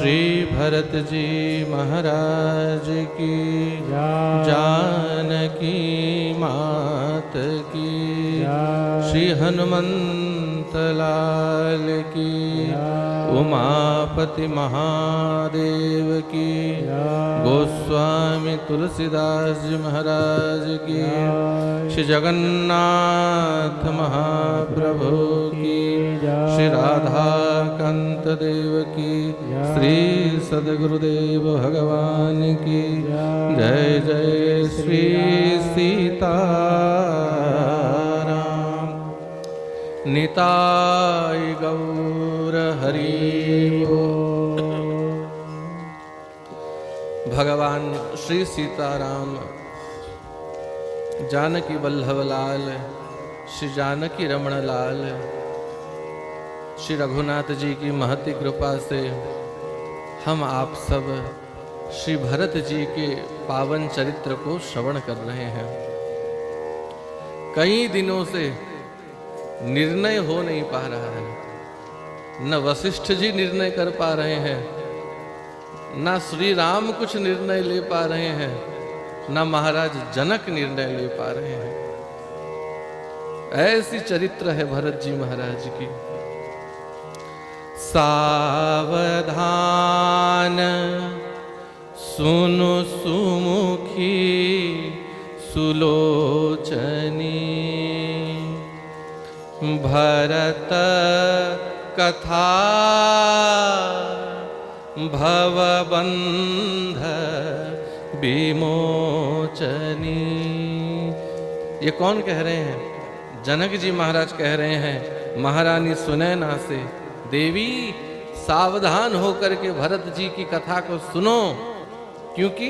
श्री भरत जी महाराज की जानकी मात की श्री हनुमंत लाल की उमापति महादेव की गोस्वामी तुलसीदास जी महाराज की श्री जगन्नाथ महाप्रभु की श्री राधा कांत देव की श्री सद्गुरुदेव भगवान की जय जय श्री सीताराम। निताय गौर हरि बोल। भगवान श्री सीताराम जानकी वल्लभ लाल श्री जानकी रमण लाल श्री रघुनाथ जी की महती कृपा से हम आप सब श्री भरत जी के पावन चरित्र को श्रवण कर रहे हैं। कई दिनों से निर्णय हो नहीं पा रहा है, न वशिष्ठ जी निर्णय कर पा रहे हैं, न श्री राम कुछ निर्णय ले पा रहे हैं, न महाराज जनक निर्णय ले पा रहे हैं। ऐसी चरित्र है भरत जी महाराज की। सावधान सुनु सुमुखी सुलोचनी भरत कथा भवबंध विमोचनी। ये कौन कह रहे हैं? जनक जी महाराज कह रहे हैं महारानी सुनैना से, देवी सावधान होकर के भरत जी की कथा को सुनो, क्योंकि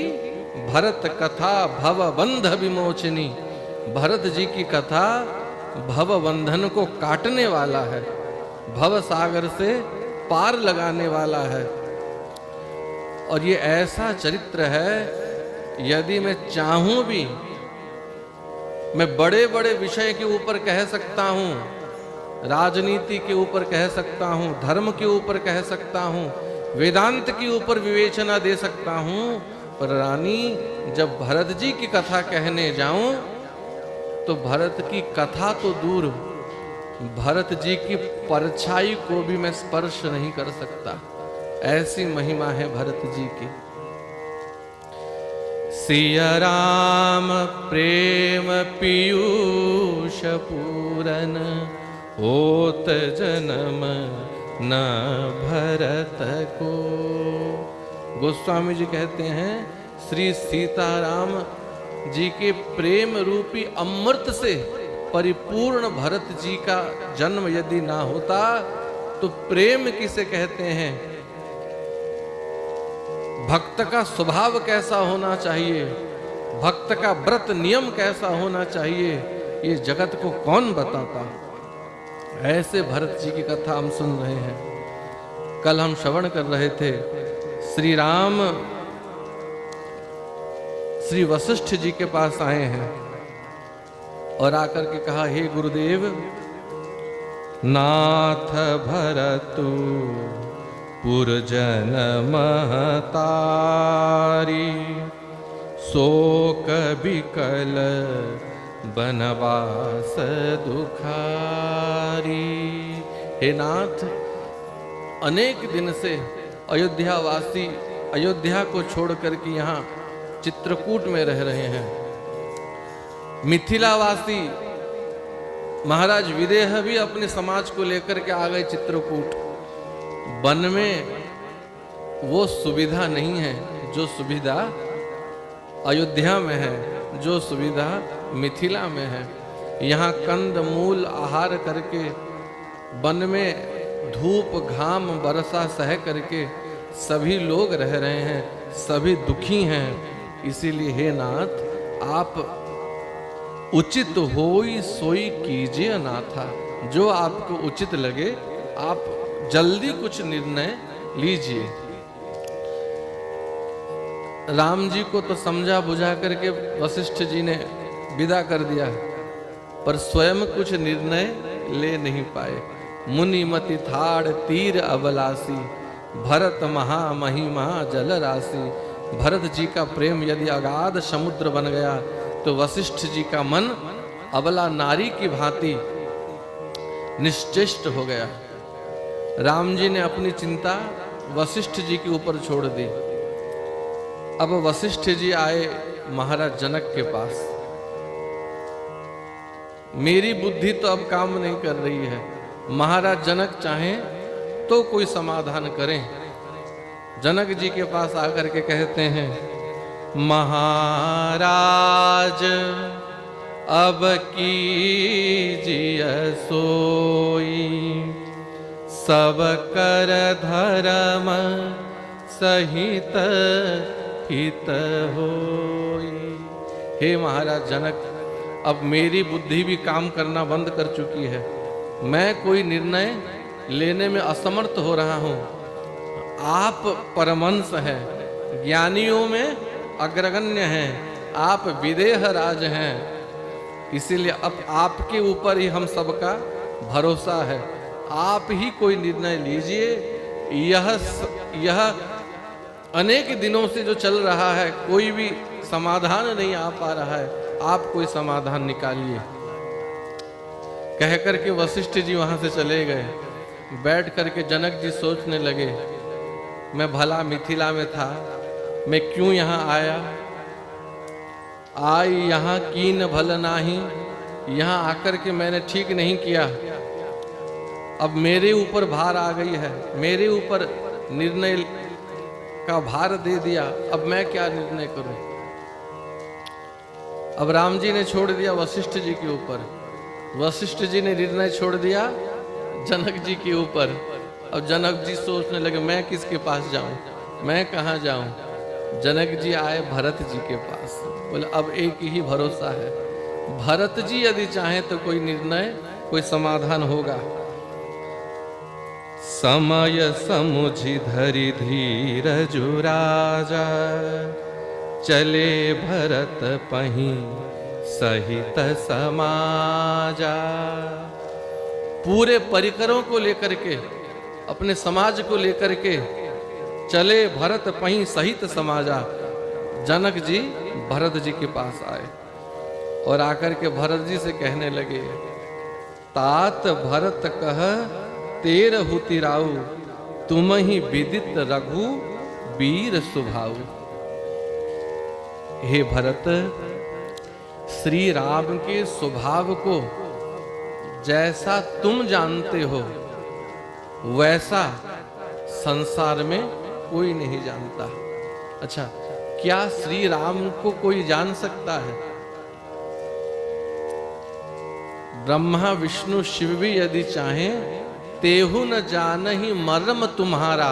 भरत कथा भवबंध विमोचनी। भरत जी की कथा भव बंधन को काटने वाला है, भव सागर से पार लगाने वाला है। और ये ऐसा चरित्र है, यदि मैं चाहूं भी मैं बड़े बड़े विषय के ऊपर कह सकता हूं, राजनीति के ऊपर कह सकता हूं, धर्म के ऊपर कह सकता हूं, वेदांत के ऊपर विवेचना दे सकता हूं, पर रानी जब भरत जी की कथा कहने जाऊं तो भरत की कथा तो दूर, भरत जी की परछाई को भी मैं स्पर्श नहीं कर सकता। ऐसी महिमा है भरत जी की। सिया राम प्रेम पीयूष पूरन होत जन्म न भरत को। गोस्वामी जी कहते हैं श्री सीताराम जी के प्रेम रूपी अमृत से परिपूर्ण भरत जी का जन्म यदि ना होता तो प्रेम किसे कहते हैं, भक्त का स्वभाव कैसा होना चाहिए, भक्त का व्रत नियम कैसा होना चाहिए, ये जगत को कौन बताता। ऐसे भरत जी की कथा हम सुन रहे हैं। कल हम श्रवण कर रहे थे, श्री राम श्री वशिष्ठ जी के पास आए हैं और आकर के कहा, हे गुरुदेव, नाथ भरतु पुरजन महतारी शोक बिकल बनवास दुखारी। हे नाथ, अनेक दिन से अयोध्यावासी अयोध्या को छोड़ करके यहाँ चित्रकूट में रह रहे हैं। मिथिलावासी महाराज विदेह भी अपने समाज को लेकर के आ गए चित्रकूट। वन में वो सुविधा नहीं है जो सुविधा अयोध्या में है, जो सुविधा मिथिला में है। यहाँ कंद मूल आहार करके वन में धूप घाम वर्षा सह करके सभी लोग रह रहे हैं, सभी दुखी हैं। इसीलिए हे नाथ, आप उचित होई सोई कीजिए नाथा। जो आपको उचित लगे आप जल्दी कुछ निर्णय लीजिए। राम जी को तो समझा बुझा करके वशिष्ठ जी ने विदा कर दिया, पर स्वयं कुछ निर्णय ले नहीं पाए। मुनि मति थाड़ तीर अबलासी, भरत महामहिमा जल राशि। भरत जी का प्रेम यदि अगाध समुद्र बन गया तो वशिष्ठ जी का मन अबला नारी की भांति निश्चेष्ट हो गया। राम जी ने अपनी चिंता वशिष्ठ जी के ऊपर छोड़ दी। अब वशिष्ठ जी आए महाराज जनक के पास। मेरी बुद्धि तो अब काम नहीं कर रही है, महाराज जनक चाहें तो कोई समाधान करें। जनक जी के पास आकर के कहते हैं, महाराज अब कीजिए सोई, सब कर धर्म सहित हित होई। हे महाराज जनक, अब मेरी बुद्धि भी काम करना बंद कर चुकी है। मैं कोई निर्णय लेने में असमर्थ हो रहा हूं। आप परमहंस हैं, ज्ञानियों में अग्रगण्य हैं, आप विदेह राज हैं, इसीलिए अब आपके ऊपर ही हम सबका भरोसा है। आप ही कोई निर्णय लीजिए। यह अनेक दिनों से जो चल रहा है, कोई भी समाधान नहीं आ पा रहा है, आप कोई समाधान निकालिए। कहकर के वशिष्ठ जी वहां से चले गए। बैठ करके जनक जी सोचने लगे, मैं भला मिथिला में था, मैं क्यों यहाँ आया? आई यहाँ कीन भल नाही, यहाँ आकर के मैंने ठीक नहीं किया। अब मेरे ऊपर भार आ गई है, मेरे ऊपर निर्णय का भार दे दिया। अब मैं क्या निर्णय करूं? अब राम जी ने छोड़ दिया वशिष्ठ जी के ऊपर, वशिष्ठ जी ने निर्णय छोड़ दिया जनक जी के ऊपर। अब जनक जी सोचने लगे, मैं किसके पास जाऊं, मैं कहां जाऊं? जनक जी आए भरत जी के पास। बोले अब एक ही भरोसा है, भरत जी यदि चाहें तो कोई निर्णय, कोई समाधान होगा। समय समुझि धरि धीरजु राजा, चले भरत पहीं सहित समाजा। पूरे परिकरों को लेकर के, अपने समाज को लेकर के चले भरत पहीं सहित समाजा। जनक जी भरत जी के पास आए और आकर के भरत जी से कहने लगे, तात भरत कह तेरहु तिराऊ, तुम ही विदित रघु वीर सुभाऊ। हे भरत, श्री राम के स्वभाव को जैसा तुम जानते हो वैसा संसार में कोई नहीं जानता। अच्छा, क्या श्री राम को कोई जान सकता है? ब्रह्मा विष्णु शिव भी यदि चाहें, तेहु न जानहि मर्म तुम्हारा।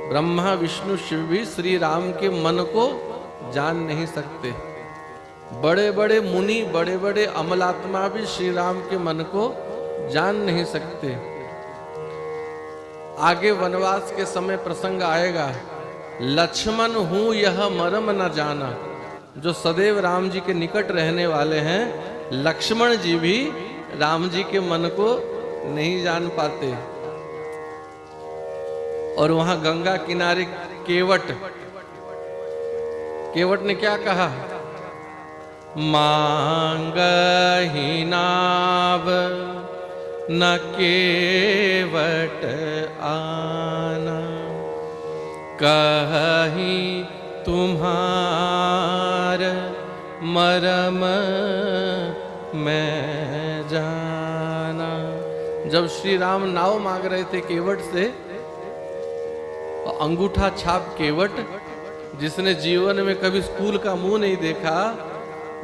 ब्रह्मा विष्णु शिव भी श्री राम के मन को जान नहीं सकते। बड़े बड़े मुनि, बड़े बड़े अमलात्मा भी श्री राम के मन को जान नहीं सकते। आगे वनवास के समय प्रसंग आएगा, लक्ष्मण हूं यह मर्म न जाना। जो सदैव राम जी के निकट रहने वाले हैं, लक्ष्मण जी भी राम जी के मन को नहीं जान पाते। और वहां गंगा किनारे केवट ने क्या कहा? मांगहि नाव न केवट आना, कहि तुम्हार मरम मैं जाना। जब श्री राम नाव मांग रहे थे केवट से, अंगूठा छाप केवट, जिसने जीवन में कभी स्कूल का मुंह नहीं देखा,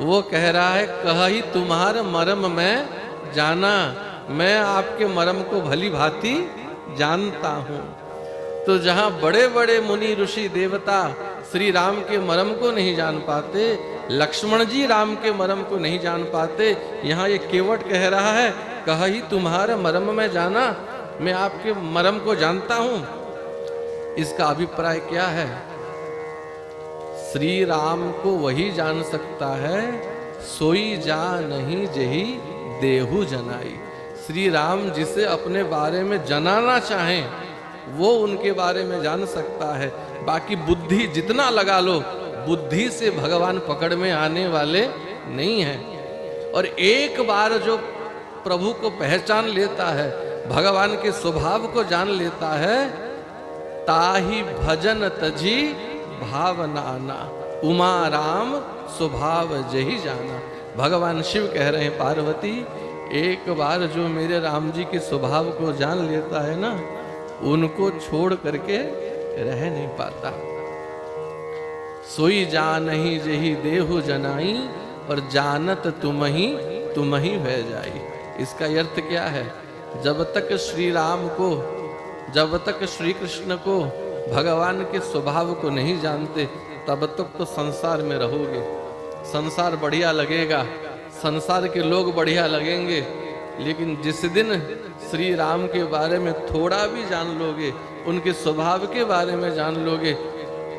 वो कह रहा है, कही तुम्हारा मरम मैं जाना, मैं आपके मरम को भली भांति जानता हूं। तो जहां बड़े बड़े मुनि ऋषि देवता श्री राम के मरम को नहीं जान पाते, लक्ष्मण जी राम के मरम को नहीं जान पाते, यहाँ ये केवट कह रहा है, कही तुम्हारा मरम मैं जाना, मैं आपके मरम को जानता हूं। इसका अभिप्राय क्या है? श्री राम को वही जान सकता है, सोई जा नहीं जही देहु जनाई। श्री राम जिसे अपने बारे में जनाना चाहें, वो उनके बारे में जान सकता है। बाकी बुद्धि जितना लगा लो, बुद्धि से भगवान पकड़ में आने वाले नहीं हैं। और एक बार जो प्रभु को पहचान लेता है, भगवान के स्वभाव को जान लेता है, ताही भजन तजी भावनाना, उमा राम स्वभाव जही जाना। भगवान शिव कह रहे हैं, पार्वती एक बार जो मेरे राम जी के स्वभाव को जान लेता है ना, उनको छोड़ करके रह नहीं पाता। सोई जानहि जही देहु जनाई, और जानत तुम ही भय जाई। इसका अर्थ क्या है? जब तक श्री राम को, जब तक श्री कृष्ण को, भगवान के स्वभाव को नहीं जानते, तब तक तो संसार में रहोगे। संसार बढ़िया लगेगा, संसार के लोग बढ़िया लगेंगे, लेकिन जिस दिन श्री राम के बारे में थोड़ा भी जान लोगे, उनके स्वभाव के बारे में जान लोगे,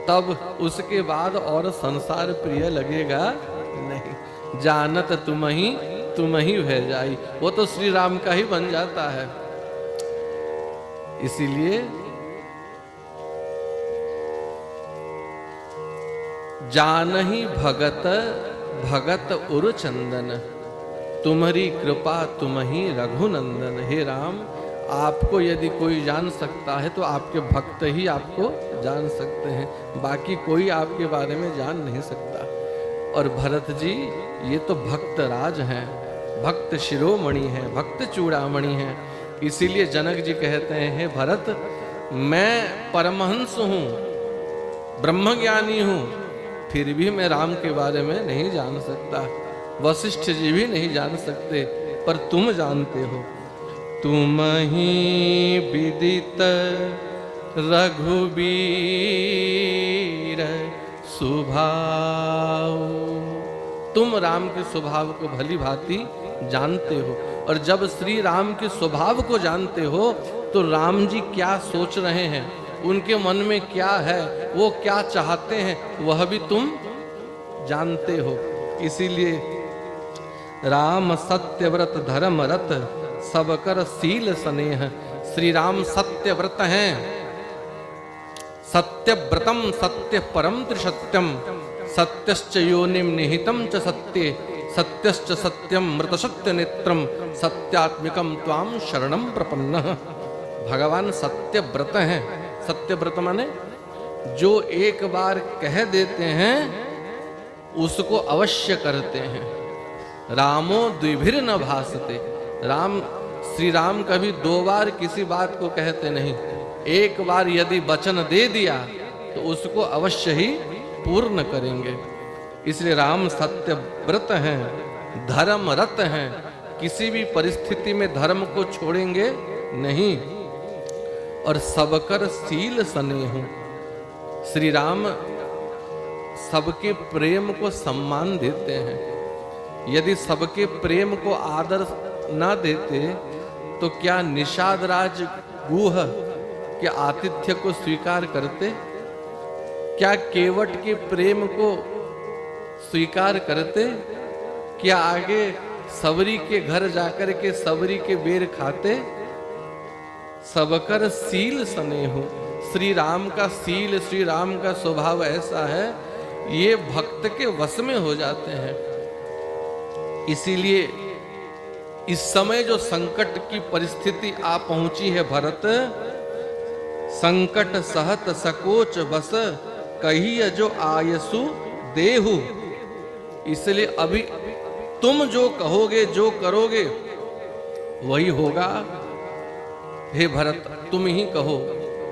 तब उसके बाद और संसार प्रिय लगेगा नहीं। जानत तुम ही भय जाई, वो तो श्री राम का ही बन जाता है। इसीलिए जानहि भगत भगत उर चंदन, तुम्हारी कृपा तुम ही रघुनंदन। हे राम, आपको यदि कोई जान सकता है तो आपके भक्त ही आपको जान सकते हैं, बाकी कोई आपके बारे में जान नहीं सकता। और भरत जी ये तो भक्त राज हैं, भक्त शिरोमणि हैं, भक्त चूड़ामणि हैं। इसीलिए जनक जी कहते हैं, भरत मैं परमहंस हूँ, ब्रह्मज्ञानी हूँ, फिर भी मैं राम के बारे में नहीं जान सकता। वशिष्ठ जी भी नहीं जान सकते, पर तुम जानते हो। तुम ही विदित रघुबीर स्वभाव, तुम राम के स्वभाव को भली भांति जानते हो। और जब श्री राम के स्वभाव को जानते हो तो राम जी क्या सोच रहे हैं, उनके मन में क्या है, वो क्या चाहते हैं, वह भी तुम जानते हो। इसीलिए राम सत्यव्रत धर्मरत, सबकर शील स्नेह। श्री राम सत्यव्रत हैं, सत्यव्रतम सत्य परम त्रिसत्यम, सत्यश्च योनिम निहितम च सत्ये, सत्यश्च सत्यम मृत सत्य नेत्रम, सत्यात्मिकम त्वाम शरणम प्रपन्नः। भगवान सत्यव्रत हैं। सत्यव्रत माने जो एक बार कह देते हैं उसको अवश्य करते हैं। रामो द्विभिर न भासते, राम श्री राम कभी दो बार किसी बात को कहते नहीं। एक बार यदि वचन दे दिया तो उसको अवश्य ही पूर्ण करेंगे। इसलिए राम सत्यव्रत हैं, धर्मरत हैं, किसी भी परिस्थिति में धर्म को छोड़ेंगे नहीं। और सबकर शील स्नेह, श्री राम सबके प्रेम को सम्मान देते हैं। यदि सबके प्रेम को आदर ना देते तो क्या निषाद राज गुह के आतिथ्य को स्वीकार करते? क्या केवट के प्रेम को स्वीकार करते? क्या आगे सबरी के घर जाकर के सबरी के बेर खाते? सबकर शील स्नेह, श्री राम का शील, श्री राम का स्वभाव ऐसा है, ये भक्त के वश में हो जाते हैं। इसीलिए इस समय जो संकट की परिस्थिति आ पहुंची है भरत, संकट सहत सकोच बस, कही जो आयसु देहु। इसलिए अभी तुम जो कहोगे, जो करोगे वही होगा। हे भरत, तुम ही कहो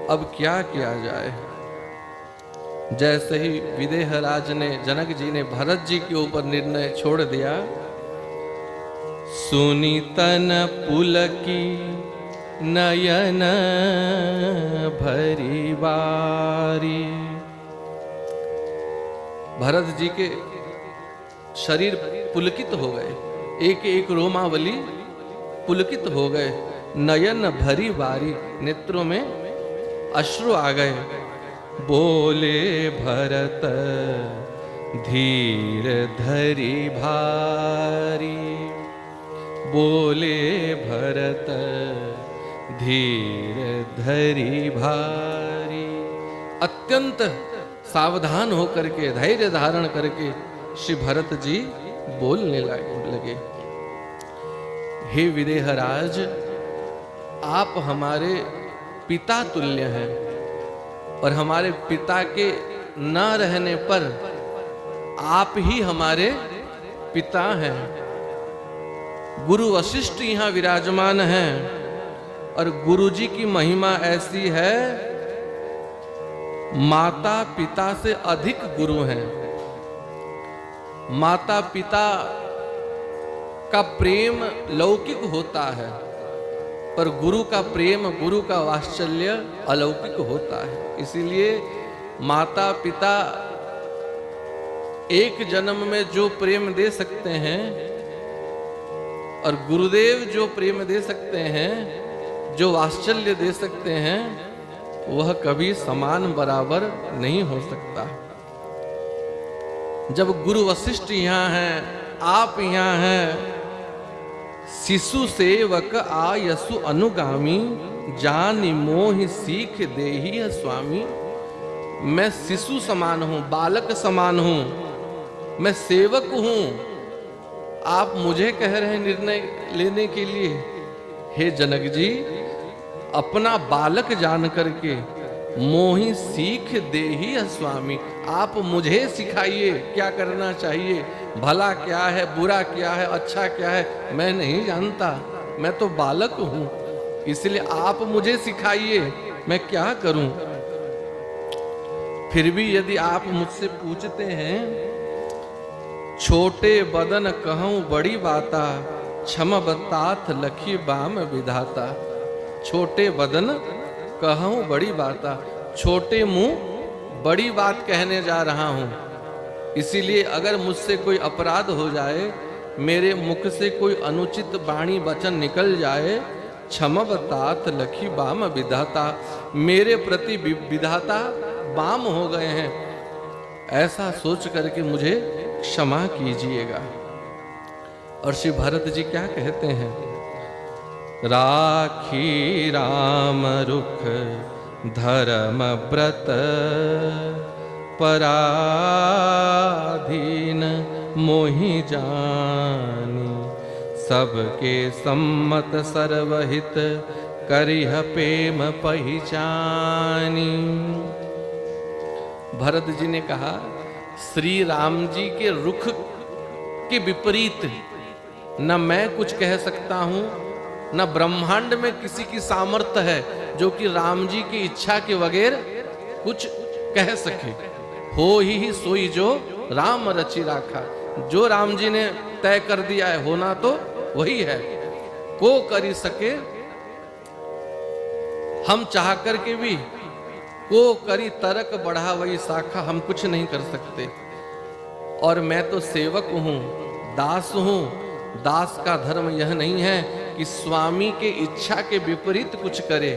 अब क्या किया जाए। जैसे ही विदेह राज ने, जनक जी ने भरत जी के ऊपर निर्णय छोड़ दिया, सुनी तन पुलकी नयन भरी बारी। भरत जी के शरीर पुलकित हो गए, एक एक रोमावली पुलकित हो गए, नयन भरी बारी, नेत्रों में अश्रु आ गए। बोले भरत धीर धरी भारी, बोले भरत धीर धरी भारी। अत्यंत सावधान होकर के धैर्य धारण करके श्री भरत जी बोलने लगे, हे विदेहराज, आप हमारे पिता तुल्य हैं और हमारे पिता के न रहने पर आप ही हमारे पिता हैं। गुरु वशिष्ठ यहाँ विराजमान हैं और गुरु जी की महिमा ऐसी है, माता पिता से अधिक गुरु हैं। माता पिता का प्रेम लौकिक होता है पर गुरु का प्रेम, गुरु का वात्सल्य अलौकिक होता है। इसीलिए माता पिता एक जन्म में जो प्रेम दे सकते हैं और गुरुदेव जो प्रेम दे सकते हैं, जो वात्सल्य दे सकते हैं, वह कभी समान बराबर नहीं हो सकता। जब गुरु वशिष्ठ यहाँ हैं, आप यहाँ हैं, शिशु सेवक आयसु अनुगामी, जानि मोहि सीख देहि स्वामी। मैं शिशु समान हूं, बालक समान हूं, मैं सेवक हूं, आप मुझे कह रहे हैं निर्णय लेने के लिए। हे जनक जी, अपना बालक जान करके मोहि सीख देहि स्वामी, आप मुझे सिखाइए क्या करना चाहिए, भला क्या है, बुरा क्या है, अच्छा क्या है, मैं नहीं जानता, मैं तो बालक हूं, इसलिए आप मुझे सिखाइए मैं क्या करूं। फिर भी यदि आप मुझसे पूछते हैं, छोटे बदन कहूं बड़ी बाता, क्षम बतात लखी बाम विधाता। छोटे बदन कहूं बड़ी बाता, छोटे मुंह बड़ी बात कहने जा रहा हूं। इसीलिए अगर मुझसे कोई अपराध हो जाए, मेरे मुख से कोई अनुचित वाणी वचन निकल जाए, क्षम बतात लखी बाम विधाता, मेरे प्रति विधाता बाम हो गए हैं, ऐसा सोच करके मुझे क्षमा कीजिएगा। और श्री भरत जी क्या कहते हैं, राखी राम रुख धर्म व्रत, पराधीन मोहि जानी, सबके सम्मत सर्वहित करिह प्रेम पहिचानी। भरत जी ने कहा, श्री राम जी के रुख के विपरीत न मैं कुछ कह सकता हूं, न ब्रह्मांड में किसी की सामर्थ्य है जो कि राम जी की इच्छा के बगैर कुछ कह सके। हो ही सोई जो राम रचि राखा, जो राम जी ने तय कर दिया है होना तो वही है, को करी सके हम चाह करके भी, को करी तरक बढ़ा वही शाखा, हम कुछ नहीं कर सकते। और मैं तो सेवक हूं, दास हूं, दास का धर्म यह नहीं है कि स्वामी के इच्छा के विपरीत कुछ करे।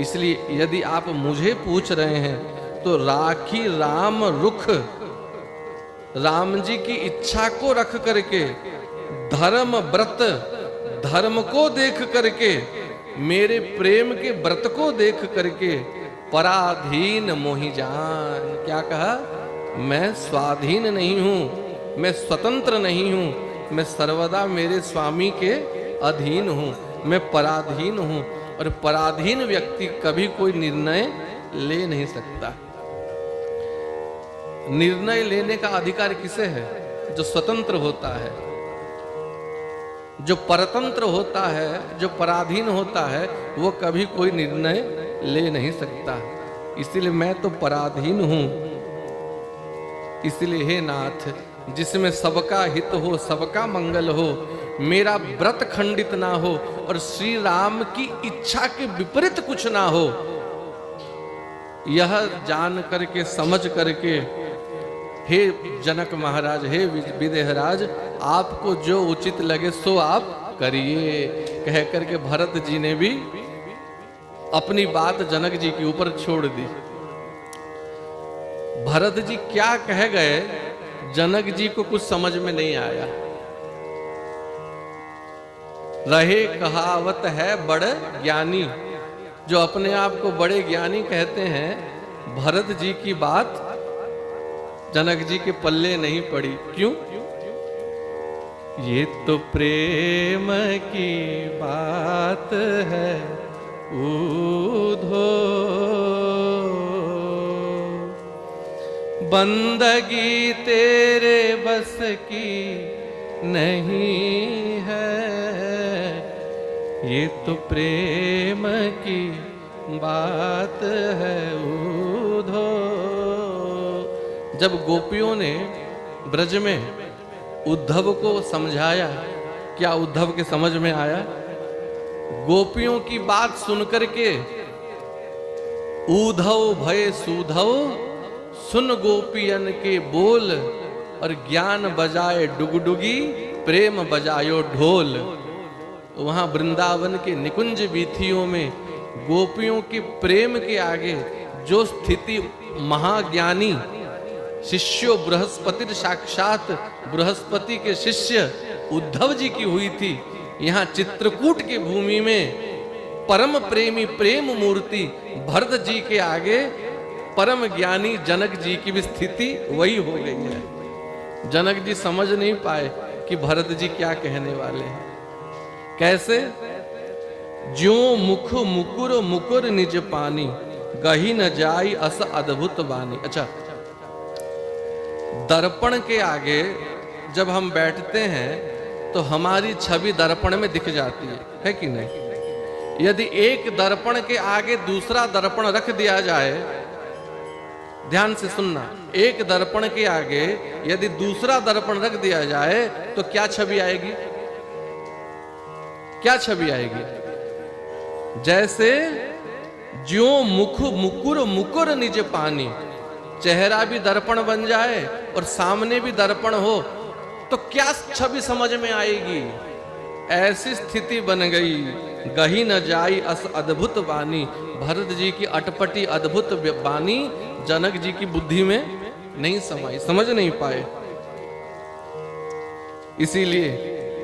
इसलिए यदि आप मुझे पूछ रहे हैं तो राखी राम रुख, राम जी की इच्छा को रख करके, धर्म व्रत, धर्म को देख करके, मेरे प्रेम के व्रत को देख करके, पराधीन मोहि जान। क्या कहा, मैं स्वाधीन नहीं हूं, मैं स्वतंत्र नहीं हूं, मैं सर्वदा मेरे स्वामी के अधीन हूं, मैं पराधीन हूं। और पराधीन व्यक्ति कभी कोई निर्णय ले नहीं सकता। निर्णय लेने का अधिकार किसे है, जो स्वतंत्र होता है। जो परतंत्र होता है, जो पराधीन होता है, वो कभी कोई निर्णय ले नहीं सकता। इसलिए मैं तो पराधीन हूं। इसलिए हे नाथ, जिसमें सबका हित हो, सबका मंगल हो, मेरा व्रत खंडित ना हो और श्री राम की इच्छा के विपरीत कुछ ना हो, यह जान करके, समझ करके, हे जनक महाराज, हे विदेहराज, आपको जो उचित लगे सो आप करिए, कह करके भरत जी ने भी अपनी बात जनक जी के ऊपर छोड़ दी। भरत जी क्या कह गए, जनक जी को कुछ समझ में नहीं आया। रहे कहावत है बड़ ज्ञानी। जो अपने आप को बड़े ज्ञानी कहते हैं, भरत जी की बात जनक जी के पल्ले नहीं पड़ी। क्यों? ये तो प्रेम की बात है ऊधो, बंदगी तेरे बस की नहीं है। ये तो प्रेम की बात है ऊधो। जब गोपियों ने ब्रज में उद्धव को समझाया, क्या उद्धव के समझ में आया? गोपियों की बात सुनकर के ऊधव भय सूधव, सुन गोपियन के बोल, और ज्ञान बजाए डुगडुगी, प्रेम बजायो ढोल। वहां वृंदावन के निकुंज वीथियों में गोपियों के प्रेम के आगे जो स्थिति महाज्ञानी शिष्यो बृहस्पति, साक्षात बृहस्पति के शिष्य उद्धव जी की हुई थी, यहाँ चित्रकूट की भूमि में परम प्रेमी प्रेम मूर्ति भरत जी के आगे परम ज्ञानी जनक जी की भी स्थिति वही हो गई है। जनक जी समझ नहीं पाए कि भरत जी क्या कहने वाले हैं। कैसे? ज्यो मुख मुकुर मुकुर निज पानी, गही न जाई अस अद्भुत बानी। अच्छा, दर्पण के आगे जब हम बैठते हैं तो हमारी छवि दर्पण में दिख जाती है कि नहीं? यदि एक दर्पण के आगे दूसरा दर्पण रख दिया जाए, ध्यान से सुनना, एक दर्पण के आगे यदि दूसरा दर्पण रख दिया जाए तो क्या छवि आएगी? क्या छवि आएगी? जैसे ज्यो मुख मुकुर मुकुर निज पानी, चेहरा भी दर्पण बन जाए और सामने भी दर्पण हो तो क्या छवि समझ में आएगी? ऐसी स्थिति बन गई। गही न जाई अस अद्भुत बानी, भरत जी की अटपटी अद्भुत बानी जनक जी की बुद्धि में नहीं समाई, समझ नहीं पाए। इसीलिए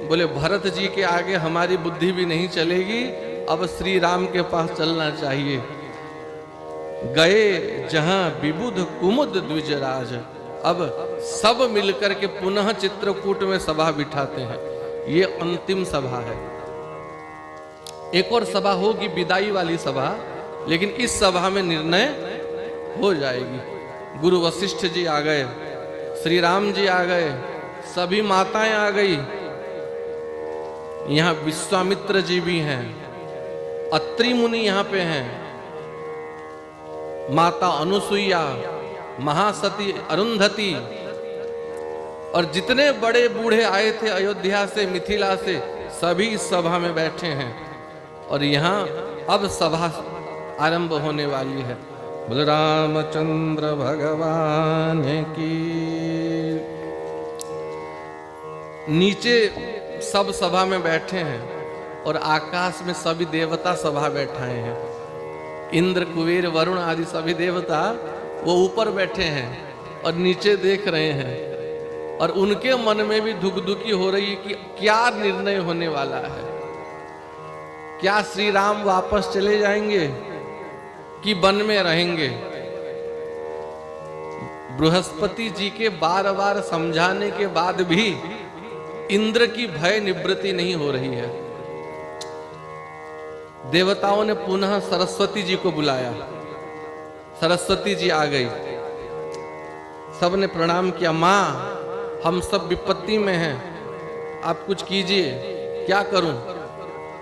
बोले भरत जी के आगे हमारी बुद्धि भी नहीं चलेगी, अब श्री राम के पास चलना चाहिए। गए जहां विबुध कुमुद द्विजराज, अब सब मिलकर के पुनः चित्रकूट में सभा बिठाते हैं। ये अंतिम सभा है। एक और सभा होगी, विदाई वाली सभा, लेकिन इस सभा में निर्णय हो जाएगी। गुरु वशिष्ठ जी आ गए, श्री राम जी आ गए, सभी माताएं आ गई, यहाँ विश्वामित्र जी भी हैं, अत्रि मुनि यहाँ पे हैं, माता अनुसुईया, महासती अरुंधति, और जितने बड़े बूढ़े आए थे अयोध्या से, मिथिला से, सभी इस सभा में बैठे हैं। और यहाँ अब सभा आरंभ होने वाली है। बोल रामचंद्र भगवान की। नीचे सब सभा में बैठे हैं और आकाश में सभी देवता सभा बैठाए हैं। इंद्र कुबेर वरुण आदि सभी देवता वो ऊपर बैठे हैं और नीचे देख रहे हैं, और उनके मन में भी धुकधुकी हो रही है कि क्या निर्णय होने वाला है। क्या श्री राम वापस चले जाएंगे कि वन में रहेंगे? बृहस्पति जी के बार बार समझाने के बाद भी इंद्र की भय निवृत्ति नहीं हो रही है। देवताओं ने पुनः सरस्वती जी को बुलाया। सरस्वती जी आ गई, सबने प्रणाम किया। माँ, हम सब विपत्ति में हैं, आप कुछ कीजिए। क्या करूं?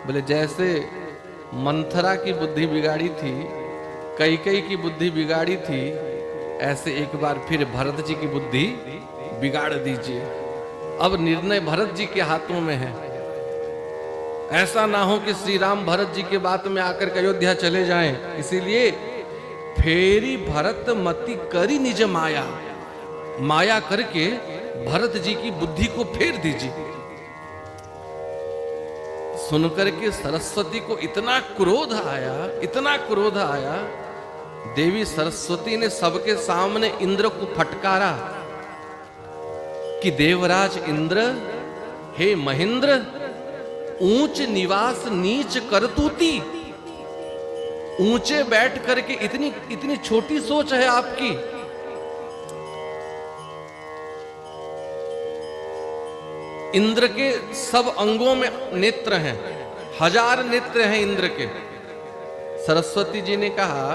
बोले जैसे मंथरा की बुद्धि बिगाड़ी थी, कैकेयी की बुद्धि बिगाड़ी थी, ऐसे एक बार फिर भरत जी की बुद्धि बिगाड़ दीजिए। अब निर्णय भरत जी के हाथों में है। ऐसा ना हो कि श्री राम भरत जी के बात में आकर के अयोध्या चले जाएं। इसीलिए फेरी भरत मति करी निज माया, माया करके भरत जी की बुद्धि को फेर दीजिए। सुनकर के सरस्वती को इतना क्रोध आया, इतना क्रोध आया, देवी सरस्वती ने सबके सामने इंद्र को फटकारा कि देवराज इंद्र, हे महेंद्र, ऊंच निवास नीच करतूती, ऊंचे बैठ करके इतनी इतनी छोटी सोच है आपकी। इंद्र के सब अंगों में नेत्र हैं, 1000 नेत्र हैं इंद्र के। सरस्वती जी ने कहा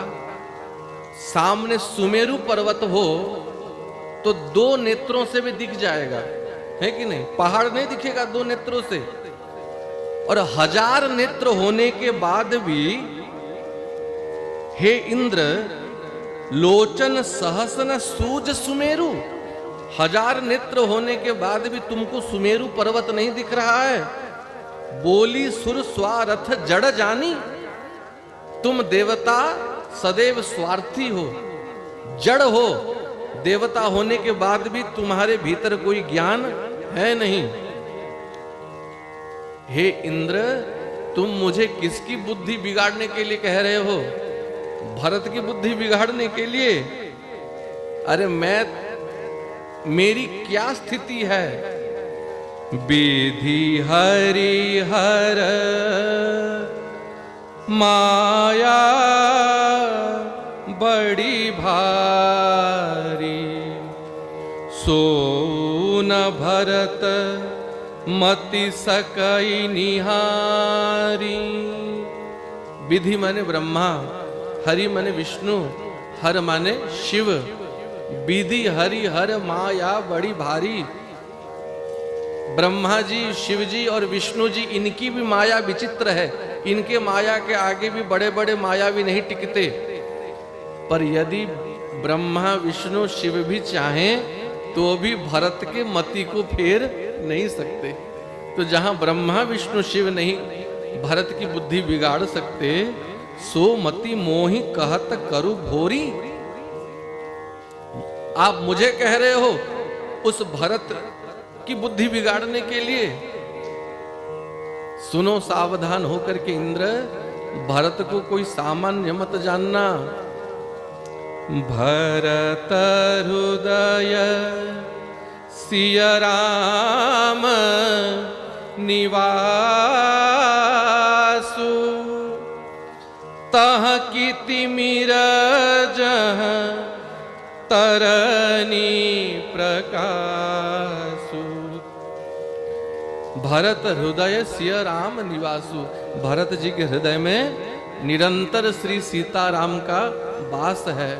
सामने सुमेरु पर्वत हो तो 2 नेत्रों से भी दिख जाएगा, है कि नहीं? पहाड़ नहीं दिखेगा 2 नेत्रों से। और 1000 नेत्र होने के बाद भी हे इंद्र, लोचन सहसन सूज सुमेरु, 1000 नेत्र होने के बाद भी तुमको सुमेरु पर्वत नहीं दिख रहा है। बोली सुर स्वारथ जड़ जानी, तुम देवता सदैव स्वार्थी हो, जड़ हो। देवता होने के बाद भी तुम्हारे भीतर कोई ज्ञान है नहीं। हे इंद्र, तुम मुझे किसकी बुद्धि बिगाड़ने के लिए कह रहे हो? भरत की बुद्धि बिगाड़ने के लिए? अरे मेरी क्या स्थिति है? विधि हरिहर माया बड़ी भारी, सो न भरत मति सकई निहारी। विधि माने ब्रह्मा, हरि माने विष्णु, हर माने शिव। विधि हरि हर माया बड़ी भारी। ब्रह्मा जी, शिव जी और विष्णु जी, इनकी भी माया विचित्र है। इनके माया के आगे भी बड़े बड़े मायावी नहीं टिकते। पर यदि ब्रह्मा विष्णु शिव भी चाहें तो भी भरत के मति को फेर नहीं सकते। तो जहां ब्रह्मा विष्णु शिव नहीं भरत की बुद्धि बिगाड़ सकते, सो मति मोहि कहत करु भोरी। आप मुझे कह रहे हो उस भरत की बुद्धि बिगाड़ने के लिए? सुनो सावधान होकर के इंद्र, भरत को कोई सामान्य मत जानना। भरत हृदय सिय राम निवासु, तह की तिमिर जह तरनी प्रकाशु। भरत हृदय सिय राम निवासु, भरत जी के हृदय में निरंतर श्री सीताराम का वास है।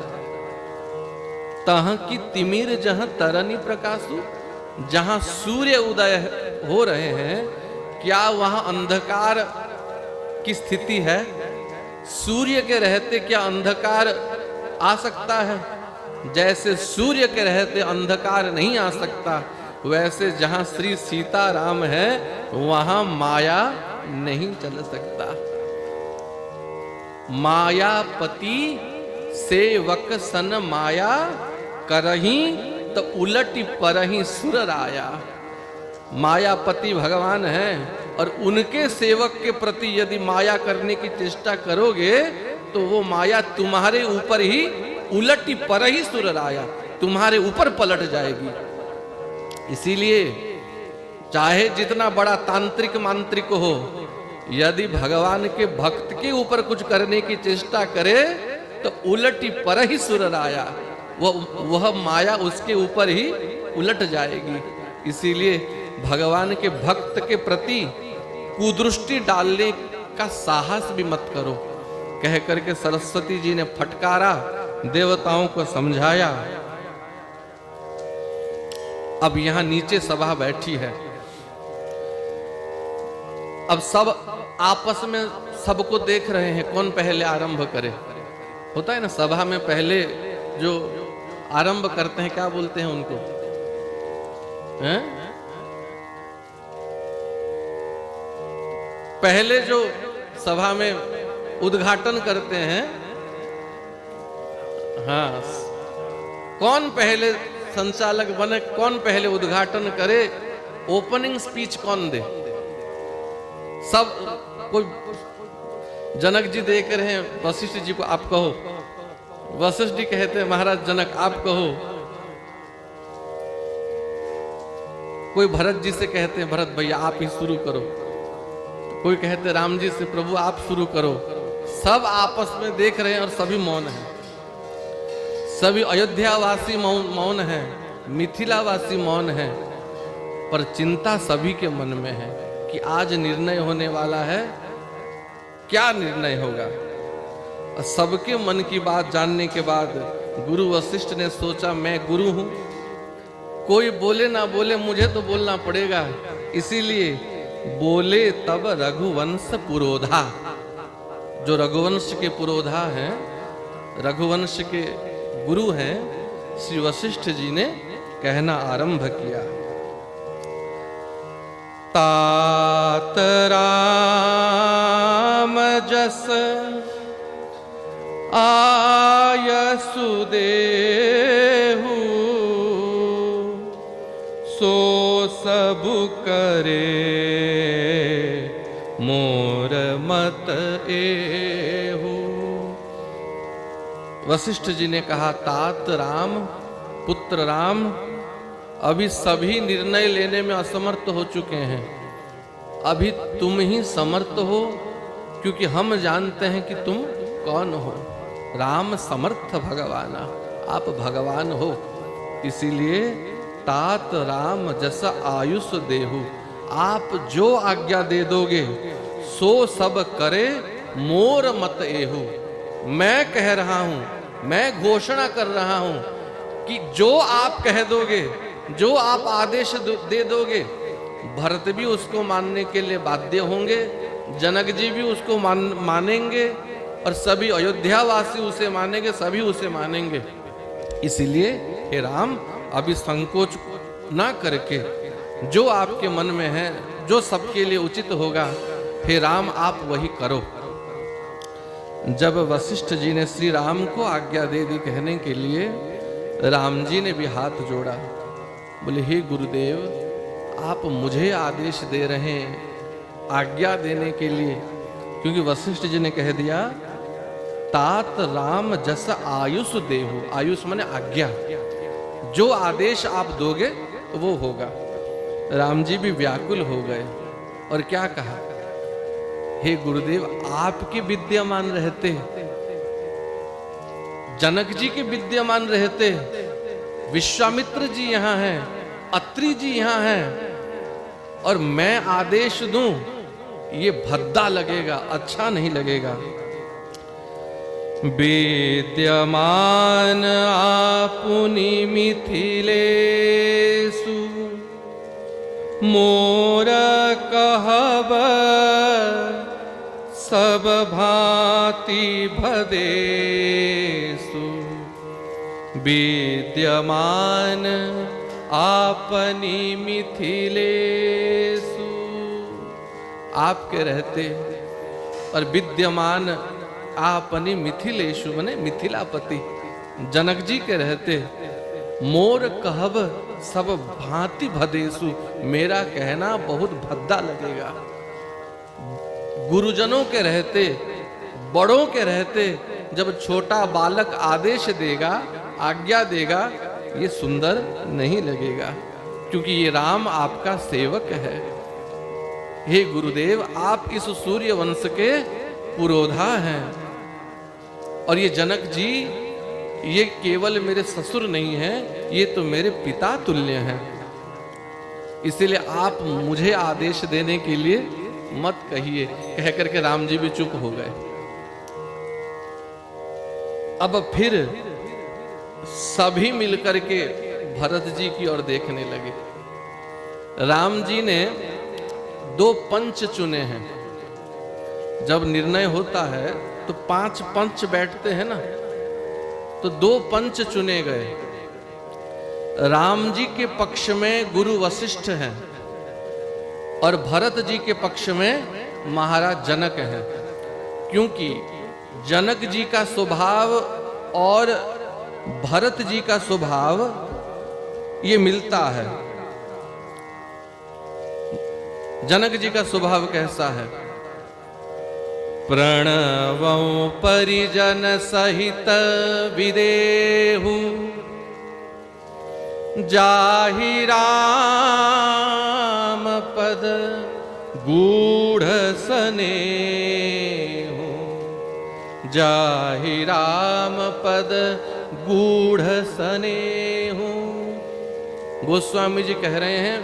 तह की तिमिर जहां तरनी प्रकाशु, जहां सूर्य उदय हो रहे हैं, क्या वहां अंधकार की स्थिति है? सूर्य के रहते क्या अंधकार आ सकता है? जैसे सूर्य के रहते अंधकार नहीं आ सकता, वैसे जहां श्री सीताराम है वहां माया नहीं चल सकता। मायापति सेवक सन माया करही, तो उलटी परही सुर राया। मायापति भगवान है और उनके सेवक के प्रति यदि माया करने की चेष्टा करोगे तो वो माया तुम्हारे ऊपर ही उलटी परही सुर राया, तुम्हारे ऊपर पलट जाएगी। इसीलिए चाहे जितना बड़ा तांत्रिक मांत्रिक हो, यदि भगवान के भक्त के ऊपर कुछ करने की चेष्टा करे तो उलटी पर ही सुर राया, वह माया उसके ऊपर ही उलट जाएगी। इसीलिए भगवान के भक्त के प्रति कुदृष्टि डालने का साहस भी मत करो, कह करके सरस्वती जी ने फटकारा, देवताओं को समझाया। अब यहां नीचे सभा बैठी है, अब सब आपस में सबको देख रहे हैं कौन पहले आरंभ करे। होता है ना सभा में पहले जो आरंभ करते हैं क्या बोलते हैं उनको? हैं? पहले जो सभा में उद्घाटन करते हैं, हाँ, कौन पहले संचालक बने, कौन पहले उद्घाटन करे, ओपनिंग स्पीच कौन दे? सब कोई जनक जी देख रहे हैं, वशिष्ठ जी को आप कहो, वशिष्ठ जी कहते हैं महाराज जनक आप कहो, कोई भरत जी से कहते हैं भरत भैया आप ही शुरू करो, कोई कहते राम जी से प्रभु आप शुरू करो। सब आपस में देख रहे हैं और सभी मौन हैं। सभी अयोध्यावासी मौन हैं, मिथिलावासी मौन हैं, पर चिंता सभी के मन में है कि आज निर्णय होने वाला है, क्या निर्णय होगा। और सबके मन की बात जानने के बाद गुरु वशिष्ठ ने सोचा मैं गुरु हूं, कोई बोले ना बोले मुझे तो बोलना पड़ेगा। इसीलिए बोले तब रघुवंश पुरोधा, जो रघुवंश के पुरोधा हैं, रघुवंश के गुरु हैं, श्री वशिष्ठ जी ने कहना आरंभ किया। तात राम जस आयसु देहु, सो सब करे मोर मत एहु। वशिष्ठ जी ने कहा तात राम, पुत्र राम, अभी सभी निर्णय लेने में असमर्थ हो चुके हैं, अभी तुम ही समर्थ हो, क्योंकि हम जानते हैं कि तुम कौन हो। राम समर्थ भगवाना, आप भगवान हो। इसीलिए तात राम जैसा आयुष देहु, आप जो आज्ञा दे दोगे सो सब करे मोर मत एहु। मैं कह रहा हूं, मैं घोषणा कर रहा हूं कि जो आप कह दोगे, जो आप आदेश दे दोगे, भरत भी उसको मानने के लिए बाध्य होंगे, जनक जी भी उसको मानेंगे, और सभी अयोध्यावासी उसे मानेंगे, सभी उसे मानेंगे। इसीलिए हे राम, अभी संकोच ना करके जो आपके मन में है, जो सबके लिए उचित होगा, हे राम आप वही करो। जब वशिष्ठ जी ने श्री राम को आज्ञा दे दी कहने के लिए, राम जी ने भी हाथ जोड़ा, बोले हे गुरुदेव, आप मुझे आदेश दे रहे हैं आज्ञा देने के लिए, क्योंकि वशिष्ठ जी ने कह दिया तात राम जस आयुष देहु। आयुष माने आज्ञा, जो आदेश आप दोगे वो होगा। राम जी भी व्याकुल हो गए और क्या कहा, हे गुरुदेव, आपके विद्यमान रहते, जनक जी के विद्यमान रहते, विश्वामित्र जी यहाँ हैं, अत्रि जी यहाँ हैं, और मैं आदेश दूं, ये भद्दा लगेगा, अच्छा नहीं लगेगा। विद्यमान आपुनि मिथिलेषु, मोर कहब सब भांति भदेषु। विद्यमान आपनी मिथिलेषु, आपके रहते, और विद्यमान आपनी मिथिलेषु माने मिथिलापति, जनक जी के रहते, मोर कहब सब भांति भदेषु, मेरा कहना बहुत भद्दा लगेगा। गुरुजनों के रहते, बड़ों के रहते, जब छोटा बालक आदेश देगा, आज्ञा देगा, ये सुंदर नहीं लगेगा, क्योंकि ये राम आपका सेवक है। हे गुरुदेव, आप इस सूर्य वंश के पुरोधा हैं, और ये जनक जी ये केवल मेरे ससुर नहीं हैं, ये तो मेरे पिता तुल्य हैं। इसलिए आप मुझे आदेश देने के लिए मत कहिए। कह करके राम जी भी चुप हो गए। अब फिर सभी मिलकर के भरत जी की ओर देखने लगे। राम जी ने 2 पंच चुने हैं। जब निर्णय होता है तो 5 पंच बैठते हैं ना, तो 2 पंच चुने गए। राम जी के पक्ष में गुरु वशिष्ठ हैं और भरत जी के पक्ष में महाराज जनक हैं, क्योंकि जनक जी का स्वभाव और भरत जी का स्वभाव ये मिलता है। जनक जी का स्वभाव कैसा है? प्रणवं परिजन सहित विदेहु, जाहि राम पद गूढ़ सने हूँ, जाहि राम पद गूढ़ सने हूँ। गोस्वामी जी कह रहे हैं,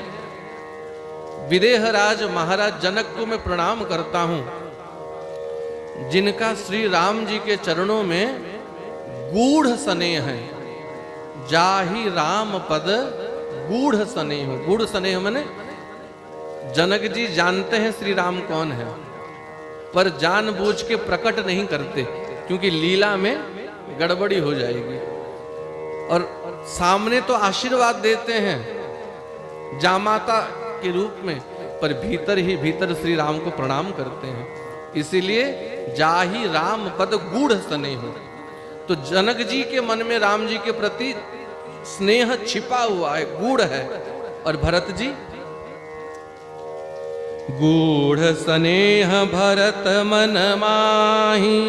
विदेहराज महाराज जनक को मैं प्रणाम करता हूं, जिनका श्री राम जी के चरणों में गूढ़ स्नेह है। जाहि राम पद गूढ़ स्नेह। गूढ़ स्नेह माने जनक जी जानते हैं श्री राम कौन है, पर जानबूझ के प्रकट नहीं करते, क्योंकि लीला में गड़बड़ी हो जाएगी। और सामने तो आशीर्वाद देते हैं जामाता के रूप में, पर भीतर ही भीतर श्री राम को प्रणाम करते हैं। इसीलिए जाहि राम पद गूढ़ स्नेह हो। तो जनक जी के मन में राम जी के प्रति स्नेह छिपा हुआ है, गूढ़ है। और भरत जी, गूढ़ स्नेह भरत मन माही,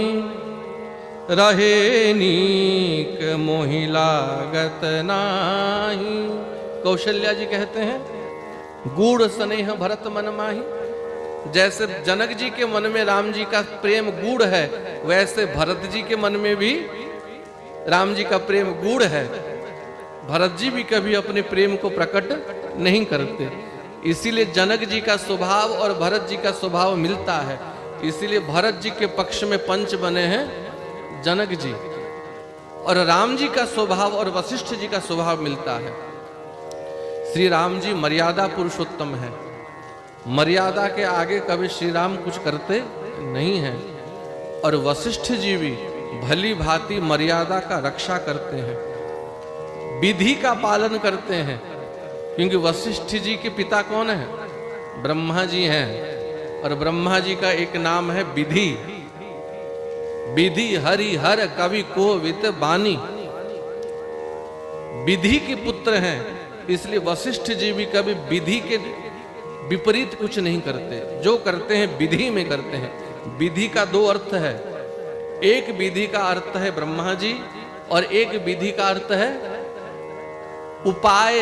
रहे नीक मोहि लागत नाही। कौशल्या जी कहते हैं, गूढ़ स्नेह भरत मन माही। जैसे जनक जी के मन में राम जी का प्रेम गूढ़ है, वैसे भरत जी के मन में भी राम जी का प्रेम गूढ़ है। भरत जी भी कभी अपने प्रेम को प्रकट नहीं करते। इसीलिए जनक जी का स्वभाव और भरत जी का स्वभाव मिलता है। इसीलिए भरत जी के पक्ष में पंच बने हैं जनक जी, और राम जी का स्वभाव और वशिष्ठ जी का स्वभाव मिलता है। श्री राम जी मर्यादा पुरुषोत्तम है। मर्यादा के आगे कभी श्री राम कुछ करते नहीं हैं। और वशिष्ठ जी भी भली भांति मर्यादा का रक्षा करते हैं, विधि का पालन करते हैं। क्योंकि वशिष्ठ जी के पिता कौन है? ब्रह्मा जी हैं। और ब्रह्मा जी का एक नाम है विधि। विधि हरि हर कवि कोविद बानी। विधि के पुत्र हैं, इसलिए वशिष्ठ जी भी कभी विधि के विपरीत कुछ नहीं करते। जो करते हैं विधि में करते हैं। विधि का दो अर्थ है। एक विधि का अर्थ है ब्रह्मा जी, और एक विधि का अर्थ है उपाय।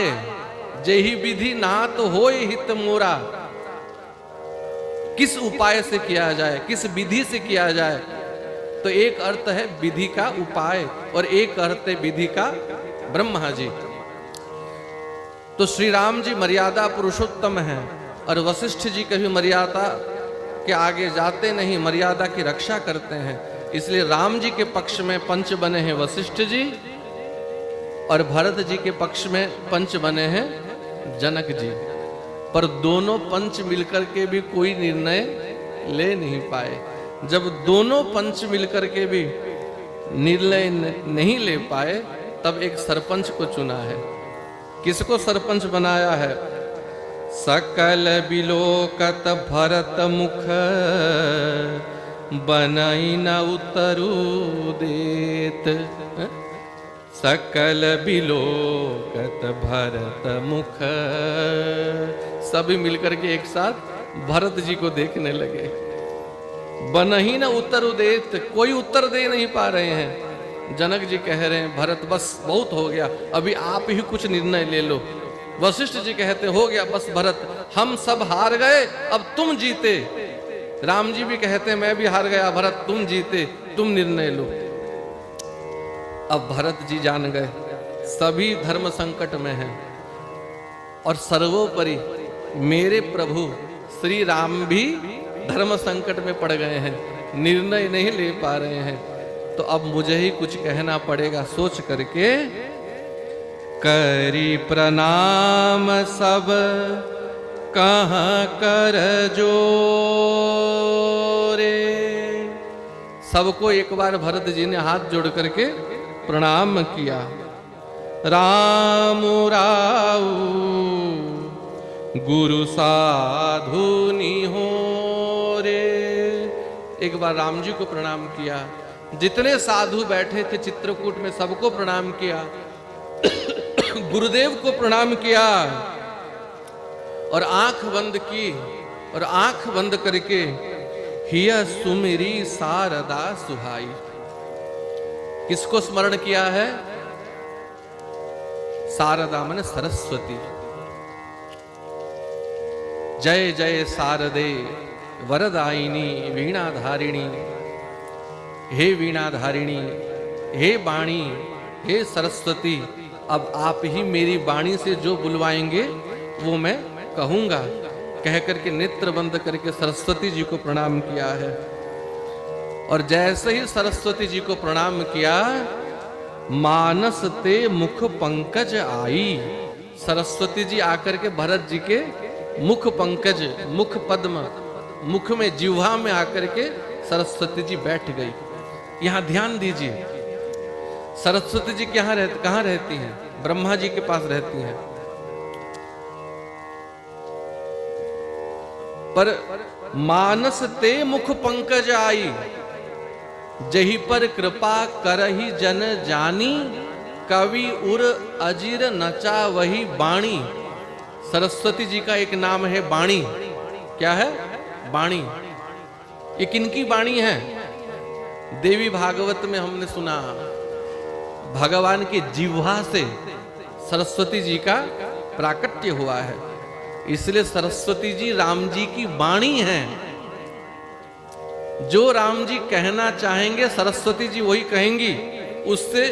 जेहि विधि नात होय हित मोरा। किस उपाय से किया जाए, किस विधि से किया जाए। तो एक अर्थ है विधि का उपाय, और एक अर्थ है विधि का ब्रह्मा जी। तो श्री राम जी मर्यादा पुरुषोत्तम हैं, और वशिष्ठ जी कभी मर्यादा के आगे जाते नहीं, मर्यादा की रक्षा करते हैं। इसलिए राम जी के पक्ष में पंच बने हैं वशिष्ठ जी, और भरत जी के पक्ष में पंच बने हैं जनक जी। पर दोनों पंच मिलकर के भी कोई निर्णय ले नहीं पाए। जब दोनों पंच मिलकर के भी निर्णय नहीं ले पाए, तब एक सरपंच को चुना है। किसको सरपंच बनाया है? सकल बिलोकत भरत मुख, बनई न उतरू देत। सकल बिलोकत भरत मुख। सभी मिलकर के एक साथ भरत जी को देखने लगे। बनही न उतरू देत, कोई उत्तर दे नहीं पा रहे हैं। जनक जी कह रहे हैं, भरत बस बहुत हो गया, अभी आप ही कुछ निर्णय ले लो। वशिष्ठ जी कहते हो गया बस भरत, हम सब हार गए, अब तुम जीते। राम जी भी कहते हैं मैं भी हार गया भरत, तुम जीते, तुम निर्णय लो। अब भरत जी जान गए सभी धर्म संकट में हैं, और सर्वोपरि मेरे प्रभु श्री राम भी धर्म संकट में पड़ गए हैं, निर्णय नहीं ले पा रहे हैं। तो अब मुझे ही कुछ कहना पड़ेगा। सोच करके करी प्रणाम सब कहाँ कर जोरे। सबको एक बार भरत जी ने हाथ जोड़ करके प्रणाम किया। राम राऊ गुरु साधु निहोरे। एक बार राम जी को प्रणाम किया। जितने साधु बैठे थे चित्रकूट में सबको प्रणाम किया। गुरुदेव को प्रणाम किया और आंख बंद की, और आंख बंद करके हिया सुमिरी शारदा सुहाई। किसको स्मरण किया है? शारदा माने सरस्वती। जय जय शारदे वरदायिनी वीणाधारिणी, हे वीणाधारिणी, हे वाणी, हे सरस्वती, अब आप ही मेरी वाणी से जो बुलवाएंगे वो मैं कहूंगा। कह करके नेत्र बंद करके सरस्वती जी को प्रणाम किया है। और जैसे ही सरस्वती जी को प्रणाम किया, मानस ते मुख पंकज आई। सरस्वती जी आकर के भरत जी के मुख पंकज, मुख पद्म, मुख में, जिह्वा में आकर के सरस्वती जी बैठ गई। यहां ध्यान दीजिए, सरस्वती जी कहां रहती हैं? ब्रह्मा जी के पास रहती हैं। पर मानस ते मुख पंकज आई, जही पर कृपा करही जन जानी, कवि उर अजीर नचा वही बाणी। सरस्वती जी का एक नाम है बाणी। क्या है? बाणी। ये किनकी बाणी है? देवी भागवत में हमने सुना, भगवान के जिह्वा से सरस्वती जी का प्राकट्य हुआ है। इसलिए सरस्वती जी राम जी की वाणी हैं। जो राम जी कहना चाहेंगे सरस्वती जी वही कहेंगी। उससे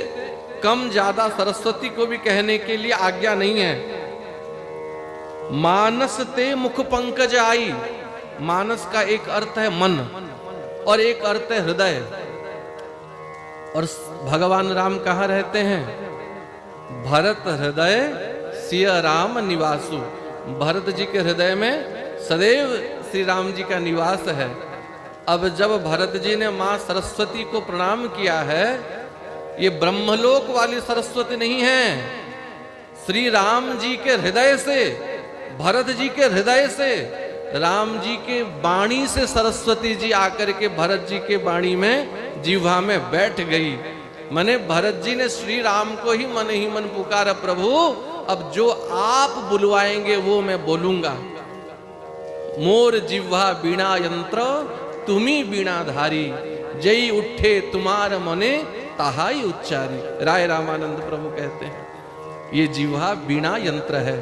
कम ज्यादा सरस्वती को भी कहने के लिए आज्ञा नहीं है। मानस ते मुख पंकज आई। मानस का एक अर्थ है मन और एक अर्थ है हृदय। और भगवान राम कहाँ रहते हैं? भरत हृदय सिय राम निवासु। भरत जी के हृदय में सदैव श्री राम जी का निवास है। अब जब भरत जी ने मां सरस्वती को प्रणाम किया है, ये ब्रह्मलोक वाली सरस्वती नहीं है। श्री राम जी के हृदय से, भरत जी के हृदय से, राम जी के वाणी से सरस्वती जी आकर के भरत जी के वाणी में, जिह्वा में बैठ गई। मने भरत जी ने श्री राम को ही मन पुकारा, प्रभु अब जो आप बुलवाएंगे वो मैं बोलूंगा। मोर जिह्वा बीणा यंत्र तुम्ही बीणाधारी, जई उठे तुम्हार मने ताहाई उच्चारी। राय रामानंद प्रभु कहते हैं ये जिह्वा बीणा यंत्र है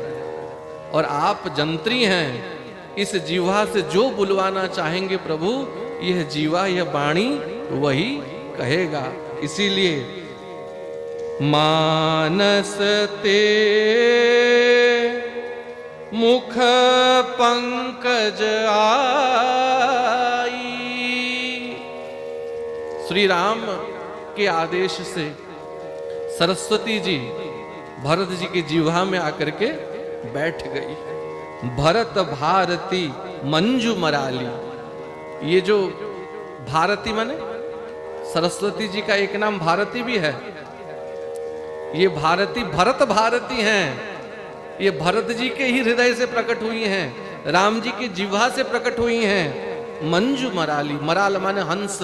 और आप जंत्री हैं। इस जिह्वा से जो बुलवाना चाहेंगे प्रभु, यह जीवा, यह वाणी वही कहेगा। इसीलिए मानस ते मुख पंकज आई। श्री राम के आदेश से सरस्वती जी भरत जी के जिह्वा में आकर के बैठ गई। भरत भारती मंजू मराली। ये जो भारती माने सरस्वती जी का एक नाम भारती भी है। ये भारती भरत भारती हैं। ये भरत जी के ही हृदय से प्रकट हुई हैं, राम जी की जिह्वा से प्रकट हुई हैं। मंजू मराली, मराल माने हंस।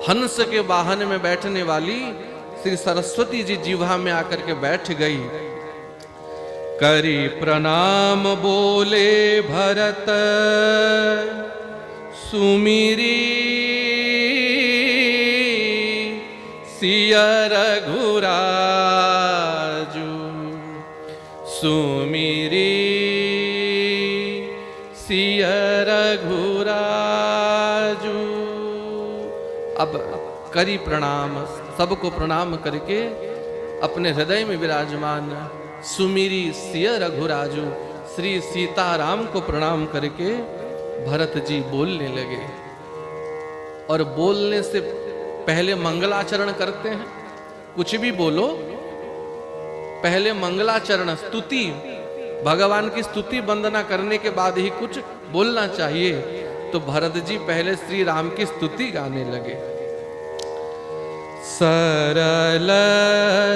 हंस के वाहन में बैठने वाली श्री सरस्वती जी जिह्वा में आकर के बैठ गई। करी प्रणाम बोले भरत सुमिरी, सिय रघुराजू सुमिरी, सिय रघुराजू। अब करी प्रणाम, सबको प्रणाम करके अपने हृदय में विराजमान सुमिरी सिय रघुराजू, श्री सीताराम को प्रणाम करके भरत जी बोलने लगे। और बोलने से पहले मंगलाचरण करते हैं। कुछ भी बोलो पहले मंगलाचरण, स्तुति, भगवान की स्तुति वंदना करने के बाद ही कुछ बोलना चाहिए। तो भरत जी पहले श्री राम की स्तुति गाने लगे। सरल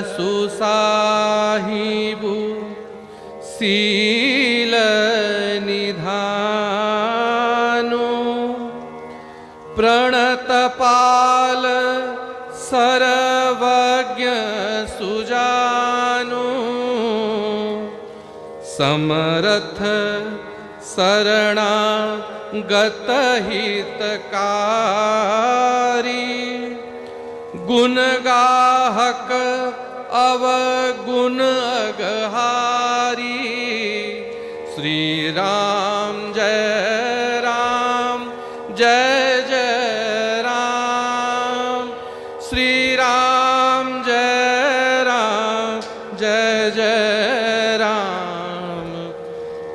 सुसाहिबु शील निधानो, प्रणत पाल सर्वज्ञ सुजानो, समरथ शरणागत हितकारी, गुण गाहक अवगुण अगहारी। श्री राम जय राम,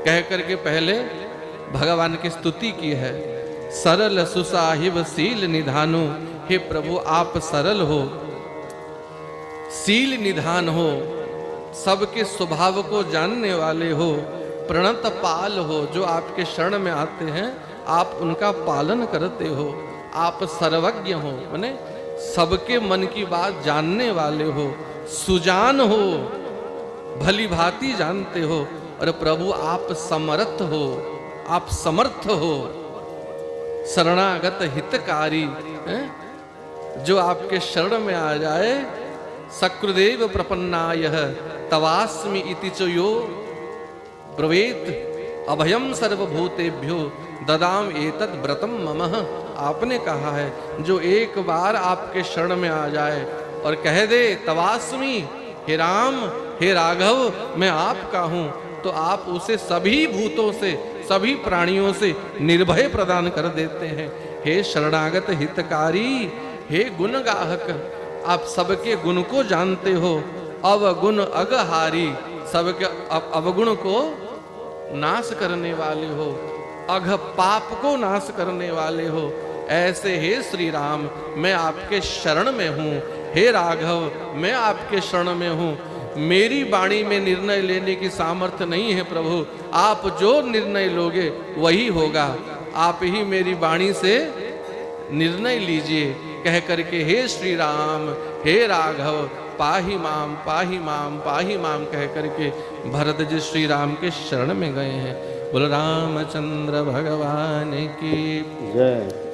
कह करके पहले भगवान की स्तुति की है। सरल सुसाहिब शील निधानु, हे प्रभु आप सरल हो, शील निधान हो, सबके स्वभाव को जानने वाले हो, प्रणत पाल हो, जो आपके शरण में आते हैं आप उनका पालन करते हो, आप सर्वज्ञ हो, माने सबके मन की बात जानने वाले हो, सुजान हो, भली भांति जानते हो, और प्रभु आप समर्थ हो, आप समर्थ हो, शरणागत हितकारी हैं? जो आपके शरण में आ जाए, सकृदेव प्रपन्नाय तवास्मि इति च यो ब्रवीत अभयम सर्वभूतेभ्यो ददाम एतद् व्रतम ममः। आपने कहा है जो एक बार आपके शरण में आ जाए और कह दे तवास्मि, हे राम हे राघव मैं आपका हूं, तो आप उसे सभी भूतों से, सभी प्राणियों से निर्भय प्रदान कर देते हैं। हे शरणागत हितकारी, हे गुण गाहक, आप सबके गुण को जानते हो, अवगुण अगहारी, सबके अवगुण को नाश करने वाले हो, अघ पाप को नाश करने वाले हो। ऐसे हे श्री राम मैं आपके शरण में हूँ, हे राघव मैं आपके शरण में हूँ। मेरी वाणी में निर्णय लेने की सामर्थ्य नहीं है प्रभु, आप जो निर्णय लोगे वही होगा, आप ही मेरी वाणी से निर्णय लीजिए। कह करके हे श्री राम हे राघव पाहि माम पाहि माम पाहि माम कह करके भरत जी श्री राम के शरण में गए हैं। बोलो रामचंद्र भगवान की जय।